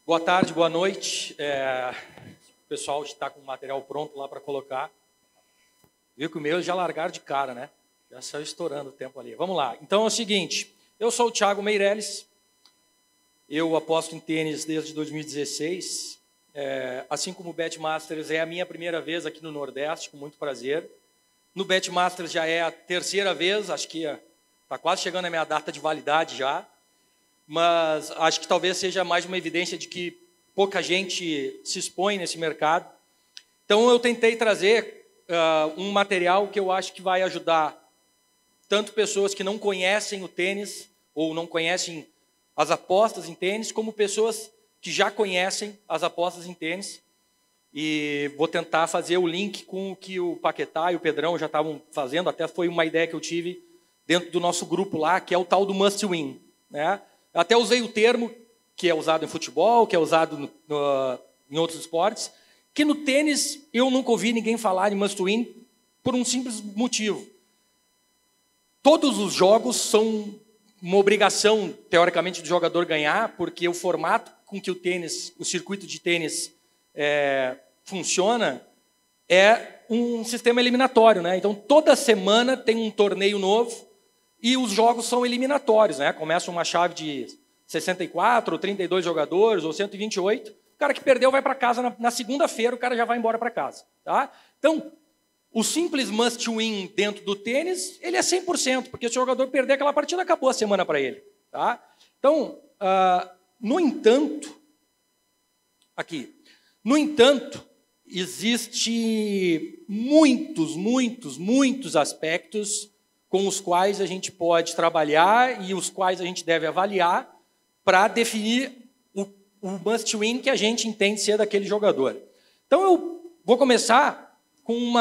Boa tarde, boa noite. O pessoal está com o material pronto lá para colocar. Viu que o meu já largaram de cara, né? Já saiu estourando o tempo ali. Vamos lá. Então é o seguinte, eu sou o Thiago Meirelles, eu aposto em tênis desde 2016. Assim como o BetMasters é a minha primeira vez aqui no Nordeste, com muito prazer. No BetMasters já é a terceira vez, acho que está quase chegando a minha data de validade já. Mas acho que talvez seja mais uma evidência de que pouca gente se expõe nesse mercado. Então, eu tentei trazer um material que eu acho que vai ajudar tanto pessoas que não conhecem o tênis ou não conhecem as apostas em tênis, como pessoas que já conhecem as apostas em tênis. E vou tentar fazer o link com o que o Paquetá e o Pedrão já estavam fazendo, até foi uma ideia que eu tive dentro do nosso grupo lá, que é o tal do must win, né? Até usei o termo que é usado em futebol, que é usado em outros esportes, que no tênis eu nunca ouvi ninguém falar de must win por um simples motivo. Todos os jogos são uma obrigação, teoricamente, do jogador ganhar, porque o formato com que o circuito de tênis funciona é um sistema eliminatório, né? Então, toda semana tem um torneio novo, e os jogos são eliminatórios, né? Começa uma chave de 64, ou 32 jogadores, ou 128. O cara que perdeu vai para casa na segunda-feira, o cara já vai embora para casa. Tá? Então, o simples must win dentro do tênis, ele é 100%, porque se o jogador perder aquela partida, acabou a semana para ele. Tá? Então, no entanto, existe muitos aspectos com os quais a gente pode trabalhar e os quais a gente deve avaliar para definir o must win que a gente entende ser daquele jogador. Então, eu vou começar com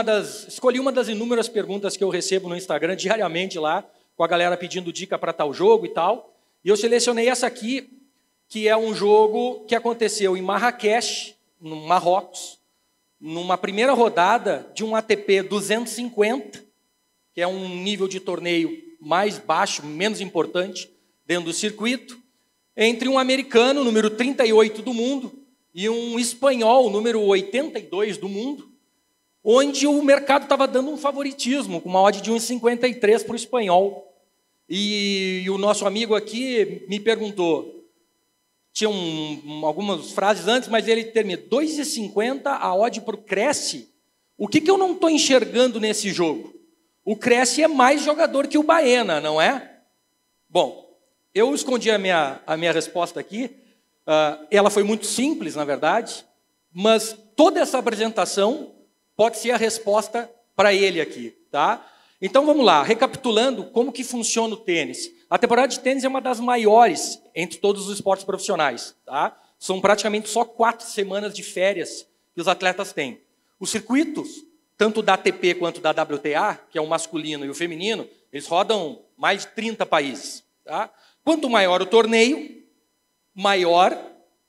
escolhi uma das inúmeras perguntas que eu recebo no Instagram diariamente lá, com a galera pedindo dica para tal jogo e tal, e eu selecionei essa aqui, que é um jogo que aconteceu em Marrakech, no Marrocos, numa primeira rodada de um ATP 250, que é um nível de torneio mais baixo, menos importante, dentro do circuito, entre um americano, número 38 do mundo, e um espanhol, número 82 do mundo, onde o mercado estava dando um favoritismo, com uma odd de 1,53 para o espanhol. E o nosso amigo aqui me perguntou, tinha algumas frases antes, mas ele termina, 2,50 a odd para o Cresce, o que eu não estou enxergando nesse jogo? O Cresce é mais jogador que o Baena, não é? Bom, eu escondi a minha resposta aqui. Ela foi muito simples, na verdade, mas toda essa apresentação pode ser a resposta para ele aqui. Tá? Então, vamos lá. Recapitulando, como que funciona o tênis? A temporada de tênis é uma das maiores entre todos os esportes profissionais. Tá? São praticamente só 4 semanas de férias que os atletas têm. Os circuitos, tanto da ATP quanto da WTA, que é o masculino e o feminino, eles rodam mais de 30 países. Tá? Quanto maior o torneio, maior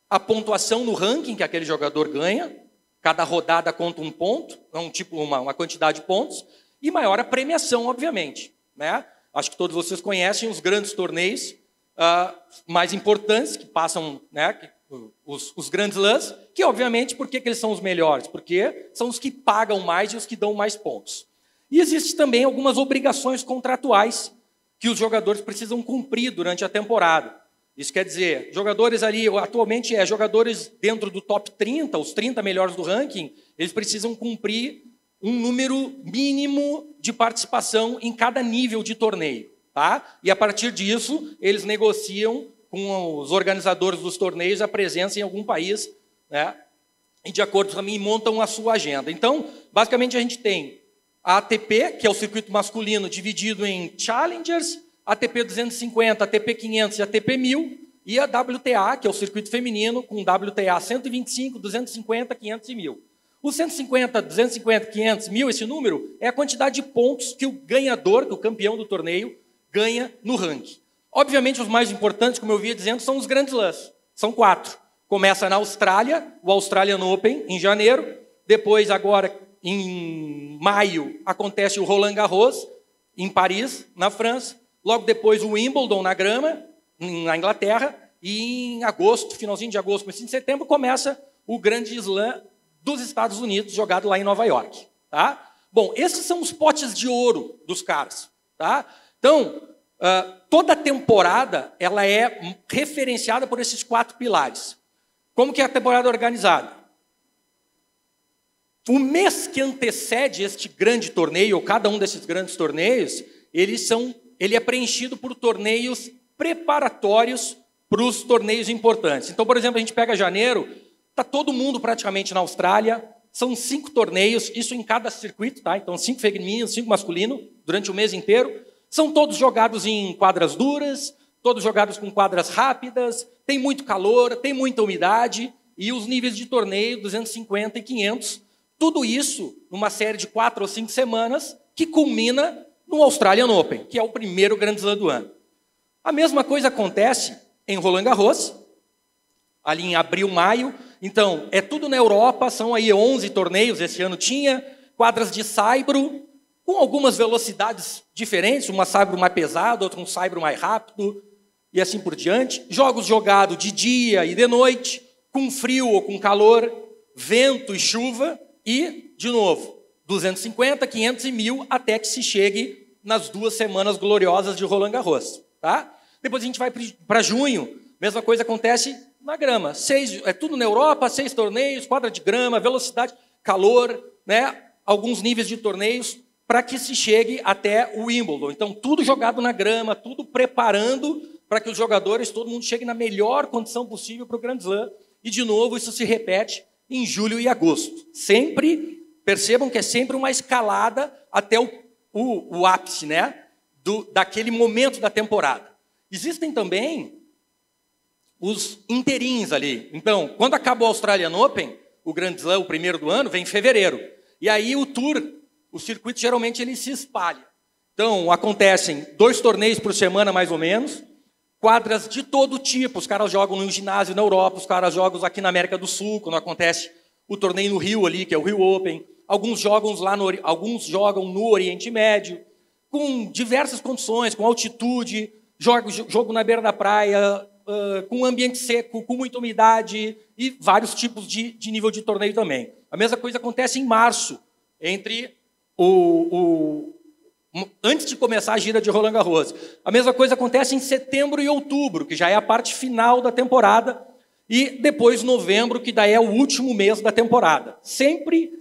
a pontuação no ranking que aquele jogador ganha, cada rodada conta um ponto, uma quantidade de pontos, e maior a premiação, obviamente. Né? Acho que todos vocês conhecem os grandes torneios mais importantes, que passam... Né, os grandes lãs, que obviamente, por que eles são os melhores? Porque são os que pagam mais e os que dão mais pontos. E existem também algumas obrigações contratuais que os jogadores precisam cumprir durante a temporada. Isso quer dizer, jogadores ali, atualmente jogadores dentro do top 30, os 30 melhores do ranking, eles precisam cumprir um número mínimo de participação em cada nível de torneio. Tá? E a partir disso, eles negociam com os organizadores dos torneios a presença em algum país, né? E de acordo também montam a sua agenda. Então, basicamente, a gente tem a ATP, que é o circuito masculino, dividido em Challengers, ATP 250, ATP 500 e ATP 1000, e a WTA, que é o circuito feminino, com WTA 125, 250, 500 e 1000. Os 150, 250, 500, 1000, esse número, é a quantidade de pontos que o ganhador, que o campeão do torneio, ganha no ranking. Obviamente, os mais importantes, como eu vinha dizendo, são os grandes lãs. São 4. Começa na Austrália, o Australian Open, em janeiro. Depois, agora, em maio, acontece o Roland Garros, em Paris, na França. Logo depois, o Wimbledon, na grama, na Inglaterra. e em agosto, finalzinho de agosto, comecinho de setembro, começa o Grande Slam dos Estados Unidos, jogado lá em Nova York. Tá? Bom, esses são os potes de ouro dos caras. Tá? Então, toda a temporada ela é referenciada por esses 4 pilares. Como que é a temporada organizada? O mês que antecede este grande torneio, ou cada um desses grandes torneios, ele é preenchido por torneios preparatórios para os torneios importantes. Então, por exemplo, a gente pega janeiro, está todo mundo praticamente na Austrália, são 5 torneios, isso em cada circuito, tá? Então 5 feminino, 5 masculino, durante o mês inteiro. São todos jogados em quadras duras, todos jogados com quadras rápidas, tem muito calor, tem muita umidade, e os níveis de torneio, 250 e 500, tudo isso numa série de 4 ou 5 semanas, que culmina no Australian Open, que é o primeiro Grande Slam do ano. A mesma coisa acontece em Roland Garros, ali em abril, maio. Então, é tudo na Europa, são aí 11 torneios, esse ano tinha, quadras de saibro, com algumas velocidades diferentes, uma saibro mais pesada, outra um saibro mais rápido, e assim por diante. Jogos jogados de dia e de noite, com frio ou com calor, vento e chuva, e, de novo, 250, 500 e 1.000, até que se chegue nas 2 semanas gloriosas de Roland Garros. Tá? Depois a gente vai para junho, mesma coisa acontece na grama. É tudo na Europa, 6 torneios, quadra de grama, velocidade, calor, né? Alguns níveis de torneios, para que se chegue até o Wimbledon. Então, tudo jogado na grama, tudo preparando para que os jogadores, todo mundo chegue na melhor condição possível para o Grand Slam. E, de novo, isso se repete em julho e agosto. Sempre, percebam que é sempre uma escalada até o ápice, né? Daquele momento da temporada. Existem também os interins ali. Então, quando acaba o Australian Open, o Grand Slam, o primeiro do ano, vem em fevereiro. E aí o Tour, o circuito, geralmente ele se espalha. Então, acontecem 2 torneios por semana, mais ou menos, quadras de todo tipo. Os caras jogam no ginásio na Europa, os caras jogam aqui na América do Sul, quando acontece o torneio no Rio ali, que é o Rio Open. Alguns jogam no Oriente Médio, com diversas condições, com altitude, jogo na beira da praia, com ambiente seco, com muita umidade e vários tipos de nível de torneio também. A mesma coisa acontece em março, antes de começar a gira de Roland Garros. A mesma coisa acontece em setembro e outubro, que já é a parte final da temporada, e depois novembro, que daí é o último mês da temporada. Sempre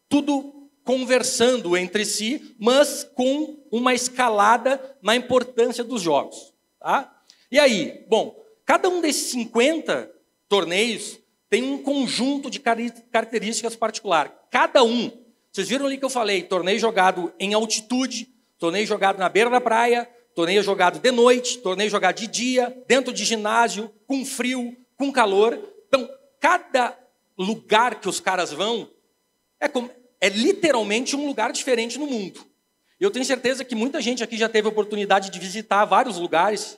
tudo conversando entre si, mas com uma escalada na importância dos jogos. Tá? E aí, bom, cada um desses 50 torneios tem um conjunto de características particulares. Cada um. Vocês viram ali que eu falei, torneio jogado em altitude, torneio jogado na beira da praia, torneio jogado de noite, torneio jogado de dia, dentro de ginásio, com frio, com calor. Então, cada lugar que os caras vão é literalmente um lugar diferente no mundo. Eu tenho certeza que muita gente aqui já teve a oportunidade de visitar vários lugares.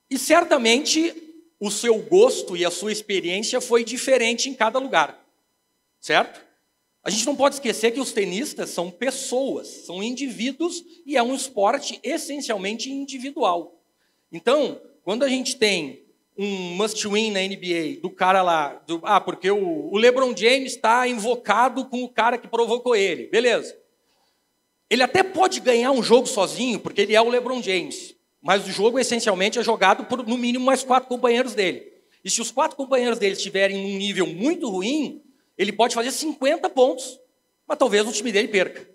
E certamente o seu gosto e a sua experiência foi diferente em cada lugar. Certo? A gente não pode esquecer que os tenistas são pessoas, são indivíduos, e é um esporte essencialmente individual. Então, quando a gente tem um must-win na NBA do cara lá, porque o LeBron James está invocado com o cara que provocou ele, beleza. Ele até pode ganhar um jogo sozinho, porque ele é o LeBron James, mas o jogo essencialmente é jogado por, no mínimo, mais 4 companheiros dele. E se os 4 companheiros dele estiverem num nível muito ruim, ele pode fazer 50 pontos, mas talvez o time dele perca.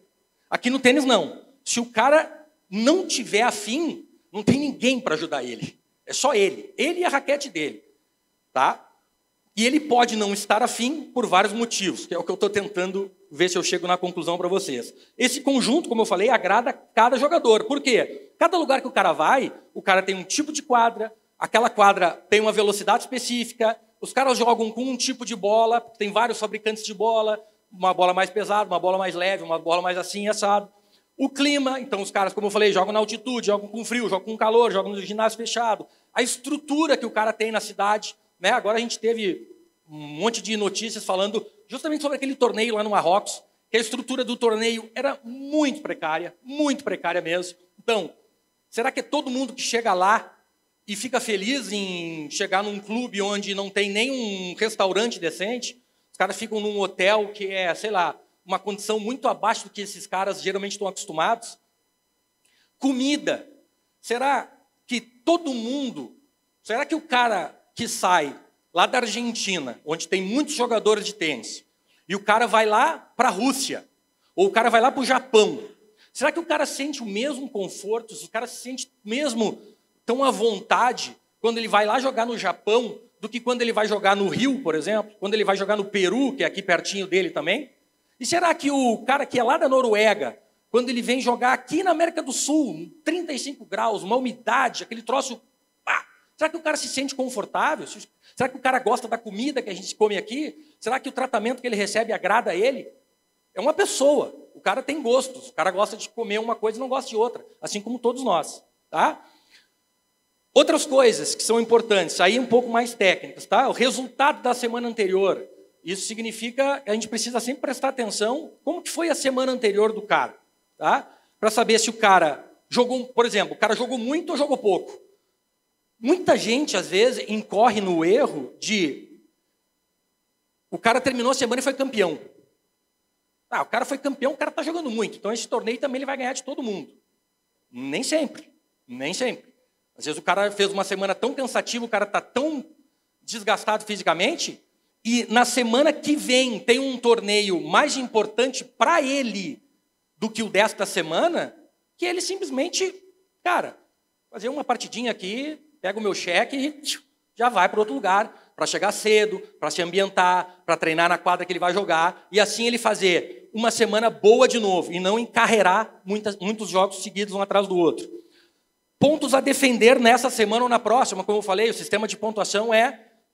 Aqui no tênis, não. Se o cara não tiver afim, não tem ninguém para ajudar ele. É só ele. Ele e a raquete dele. Tá? E ele pode não estar afim por vários motivos, que é o que eu estou tentando ver se eu chego na conclusão para vocês. Esse conjunto, como eu falei, agrada cada jogador. Por quê? Cada lugar que o cara vai, o cara tem um tipo de quadra, aquela quadra tem uma velocidade específica, os caras jogam com um tipo de bola, tem vários fabricantes de bola, uma bola mais pesada, uma bola mais leve, uma bola mais assim, assado. O clima, então os caras, como eu falei, jogam na altitude, jogam com frio, jogam com calor, jogam no ginásio fechado. A estrutura que o cara tem na cidade, né? Agora a gente teve um monte de notícias falando justamente sobre aquele torneio lá no Marrocos, que a estrutura do torneio era muito precária mesmo. Então, será que é todo mundo que chega lá e fica feliz em chegar num clube onde não tem nem um restaurante decente, os caras ficam num hotel que é, sei lá, uma condição muito abaixo do que esses caras geralmente estão acostumados. Comida. Será que será que o cara que sai lá da Argentina, onde tem muitos jogadores de tênis, e o cara vai lá para a Rússia, ou o cara vai lá para o Japão, será que o cara sente o mesmo conforto, o cara se sente mesmo tão à vontade quando ele vai lá jogar no Japão do que quando ele vai jogar no Rio, por exemplo, quando ele vai jogar no Peru, que é aqui pertinho dele também? E será que o cara que é lá da Noruega, quando ele vem jogar aqui na América do Sul, 35 graus, uma umidade, aquele troço, será que o cara se sente confortável? Será que o cara gosta da comida que a gente come aqui? Será que o tratamento que ele recebe agrada a ele? É uma pessoa, o cara tem gostos, o cara gosta de comer uma coisa e não gosta de outra, assim como todos nós, tá? Outras coisas que são importantes, aí um pouco mais técnicas, tá? O resultado da semana anterior. Isso significa que a gente precisa sempre prestar atenção como que foi a semana anterior do cara, tá? Para saber se o cara jogou, por exemplo, o cara jogou muito ou jogou pouco. Muita gente, às vezes, incorre no erro de o cara terminou a semana e foi campeão. O cara foi campeão, o cara está jogando muito, então esse torneio também ele vai ganhar de todo mundo. Nem sempre, nem sempre. Às vezes o cara fez uma semana tão cansativa, o cara está tão desgastado fisicamente, e na semana que vem tem um torneio mais importante para ele do que o desta semana, que ele simplesmente, cara, fazer uma partidinha aqui, pega o meu cheque e já vai para outro lugar, para chegar cedo, para se ambientar, para treinar na quadra que ele vai jogar, e assim ele fazer uma semana boa de novo, e não encarreirar muitos jogos seguidos um atrás do outro. Pontos a defender nessa semana ou na próxima, como eu falei, o sistema de pontuação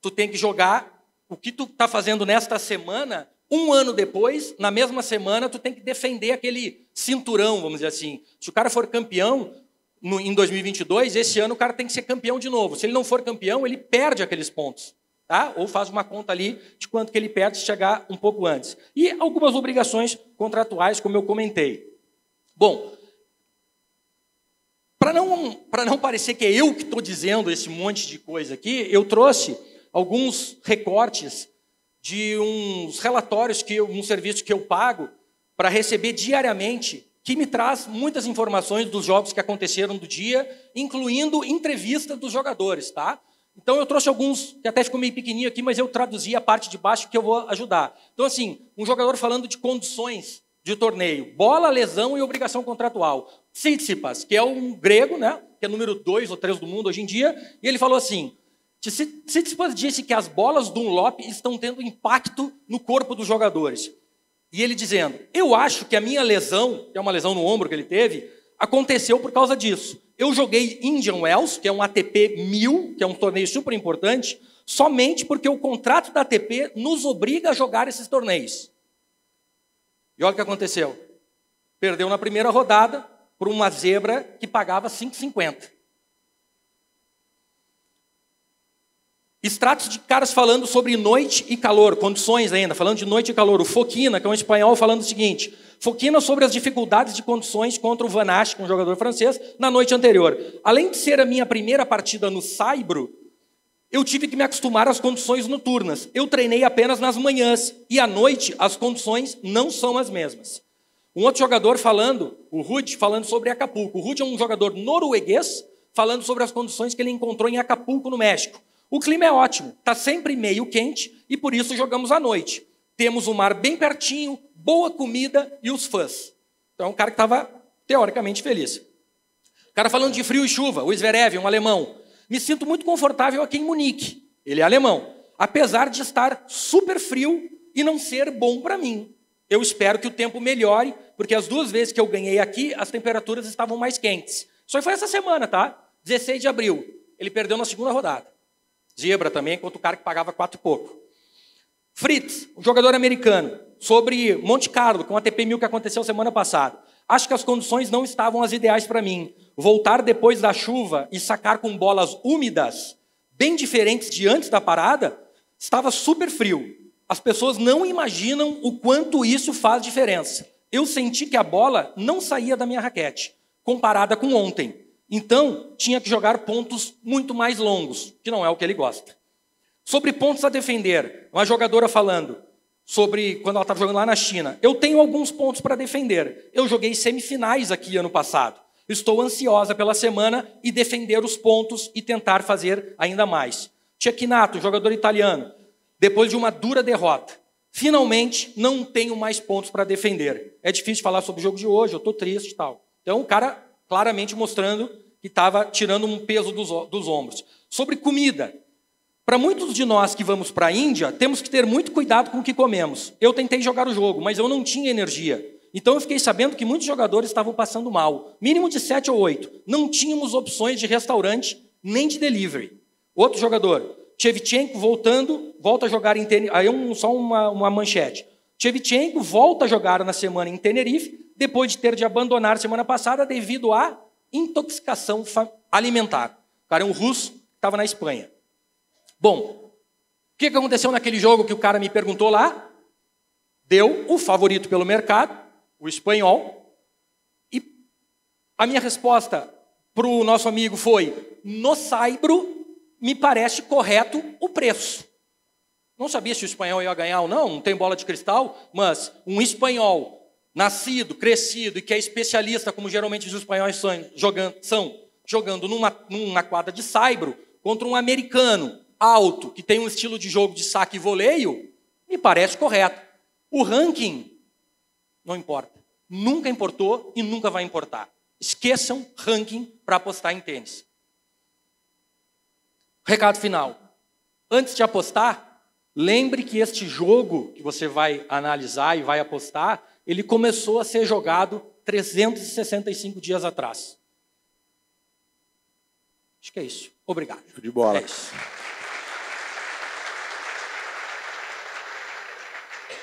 tu tem que jogar o que tu está fazendo nesta semana, um ano depois, na mesma semana, tu tem que defender aquele cinturão, vamos dizer assim. Se o cara for campeão em 2022, esse ano o cara tem que ser campeão de novo. Se ele não for campeão, ele perde aqueles pontos, tá? Ou faz uma conta ali de quanto que ele perde se chegar um pouco antes. E algumas obrigações contratuais, como eu comentei. Bom, para não parecer que é eu que estou dizendo esse monte de coisa aqui, eu trouxe alguns recortes de uns relatórios, um serviço que eu pago para receber diariamente, que me traz muitas informações dos jogos que aconteceram do dia, incluindo entrevistas dos jogadores, tá? Então eu trouxe alguns, que até ficou meio pequenininho aqui, mas eu traduzi a parte de baixo que eu vou ajudar. Então assim, um jogador falando de condições de torneio, bola, lesão e obrigação contratual. Tsitsipas, que é um grego, né, que é número 2 ou 3 do mundo hoje em dia, e ele falou assim, Tsitsipas disse que as bolas Dunlop estão tendo impacto no corpo dos jogadores. E ele dizendo, eu acho que a minha lesão, que é uma lesão no ombro que ele teve, aconteceu por causa disso. Eu joguei Indian Wells, que é um ATP 1000, que é um torneio super importante, somente porque o contrato da ATP nos obriga a jogar esses torneios. E olha o que aconteceu. Perdeu na primeira rodada por uma zebra que pagava 5,50. Extratos de caras falando sobre noite e calor, condições ainda, falando de noite e calor. O Foquina, que é um espanhol, falando o seguinte, Foquina sobre as dificuldades de condições contra o Van Asch, que é um jogador francês, na noite anterior. Além de ser a minha primeira partida no Saibro, eu tive que me acostumar às condições noturnas. Eu treinei apenas nas manhãs, e à noite as condições não são as mesmas. Um outro jogador falando, o Ruud, falando sobre Acapulco. O Ruud é um jogador norueguês, falando sobre as condições que ele encontrou em Acapulco, no México. O clima é ótimo, está sempre meio quente e por isso jogamos à noite. Temos o mar bem pertinho, boa comida e os fãs. Então é um cara que estava teoricamente feliz. O cara falando de frio e chuva, o Zverev, um alemão. Me sinto muito confortável aqui em Munique. Ele é alemão. Apesar de estar super frio e não ser bom para mim. Eu espero que o tempo melhore, porque as 2 vezes que eu ganhei aqui, as temperaturas estavam mais quentes. Só foi essa semana, tá? 16 de abril. Ele perdeu na segunda rodada. Zebra também, enquanto o cara que pagava 4 e pouco. Fritz, um jogador americano, sobre Monte Carlo, com o ATP 1000 que aconteceu semana passada. Acho que as condições não estavam as ideais para mim. Voltar depois da chuva e sacar com bolas úmidas, bem diferentes de antes da parada, estava super frio. As pessoas não imaginam o quanto isso faz diferença. Eu senti que a bola não saía da minha raquete, comparada com ontem. Então, tinha que jogar pontos muito mais longos, que não é o que ele gosta. Sobre pontos a defender, uma jogadora falando sobre quando ela estava jogando lá na China. Eu tenho alguns pontos para defender. Eu joguei semifinais aqui ano passado. Estou ansiosa pela semana e defender os pontos e tentar fazer ainda mais. Cecchinato, jogador italiano, depois de uma dura derrota, finalmente não tenho mais pontos para defender. É difícil falar sobre o jogo de hoje, eu estou triste e tal. Então o cara claramente mostrando que estava tirando um peso dos ombros. Sobre comida. Para muitos de nós que vamos para a Índia, temos que ter muito cuidado com o que comemos. Eu tentei jogar o jogo, mas eu não tinha energia. Então eu fiquei sabendo que muitos jogadores estavam passando mal. Mínimo de 7 ou 8. Não tínhamos opções de restaurante, nem de delivery. Outro jogador, Shevchenko volta a jogar em Tenerife. Aí só uma manchete. Shevchenko volta a jogar na semana em Tenerife, depois de ter de abandonar semana passada devido à intoxicação alimentar. O cara é um russo, estava na Espanha. Bom, o que aconteceu naquele jogo que o cara me perguntou lá? Deu o favorito pelo mercado, o espanhol, e a minha resposta para o nosso amigo foi: no Saibro me parece correto o preço. Não sabia se o espanhol ia ganhar ou não, não tem bola de cristal, mas um espanhol nascido, crescido e que é especialista, como geralmente os espanhóis são jogando numa quadra de saibro, contra um americano alto, que tem um estilo de jogo de saque e voleio, me parece correto. O ranking não importa. Nunca importou e nunca vai importar. Esqueçam ranking para apostar em tênis. Recado final. Antes de apostar, lembre que este jogo que você vai analisar e vai apostar, ele começou a ser jogado 365 dias atrás. Acho que é isso. Obrigado. De bola. É isso.